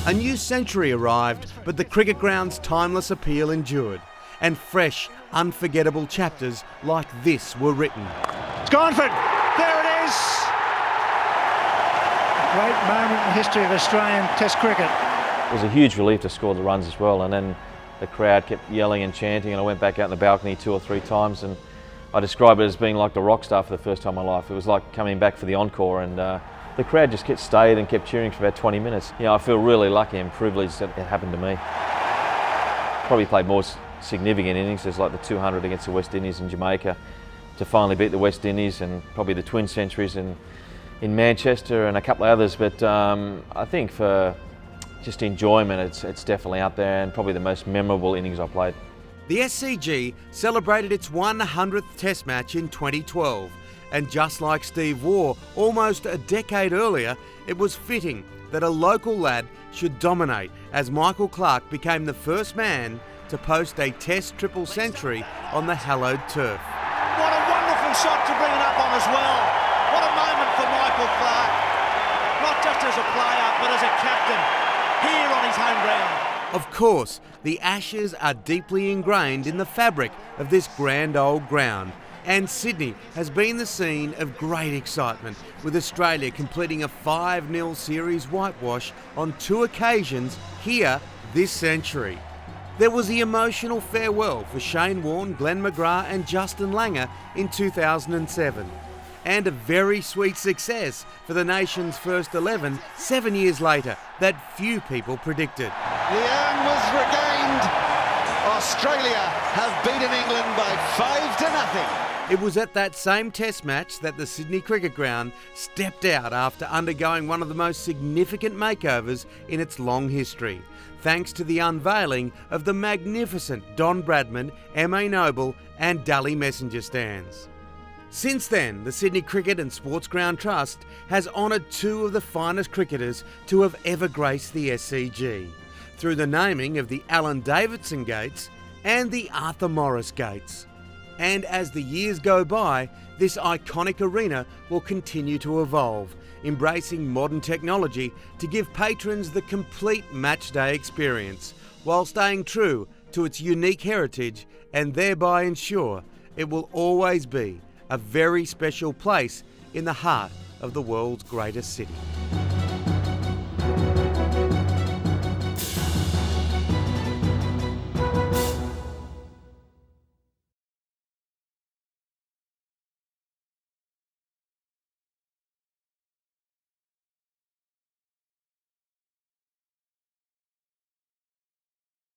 A new century arrived, but the cricket ground's timeless appeal endured, and fresh, unforgettable chapters like this were written. It's Gonford. There it is. A great moment in the history of Australian Test cricket. It was a huge relief to score the runs as well, and then the crowd kept yelling and chanting, and I went back out in the balcony 2 or 3 times, and I describe it as being like the rock star for the first time in my life. It was like coming back for the encore, and the crowd just stayed and kept cheering for about 20 minutes. You know, I feel really lucky and privileged that it happened to me. Probably played more significant innings, there's like the 200 against the West Indies in Jamaica to finally beat the West Indies, and probably the twin centuries in Manchester and a couple of others, but I think for just enjoyment it's definitely up there, and probably the most memorable innings I played. The SCG celebrated its 100th Test match in 2012, and just like Steve Waugh almost a decade earlier, it was fitting that a local lad should dominate as Michael Clarke became the first man to post a Test triple century on the hallowed turf. What a wonderful shot to bring it up on as well. What a moment for Michael Clarke, not just as a player but as a captain here on his home ground. Of course, the Ashes are deeply ingrained in the fabric of this grand old ground, and Sydney has been the scene of great excitement, with Australia completing a 5-0 series whitewash on 2 occasions here this century. There was the emotional farewell for Shane Warne, Glenn McGrath and Justin Langer in 2007, and a very sweet success for the nation's first 11 7 years later that few people predicted. The urn was regained. Australia have beaten England by 5-0. It was at that same Test match that the Sydney Cricket Ground stepped out after undergoing one of the most significant makeovers in its long history, thanks to the unveiling of the magnificent Don Bradman, M.A. Noble and Dally Messenger stands. Since then, the Sydney Cricket and Sports Ground Trust has honoured 2 of the finest cricketers to have ever graced the SCG, through the naming of the Alan Davidson Gates and the Arthur Morris Gates. And as the years go by, this iconic arena will continue to evolve, embracing modern technology to give patrons the complete matchday experience, while staying true to its unique heritage and thereby ensure it will always be a very special place in the heart of the world's greatest city.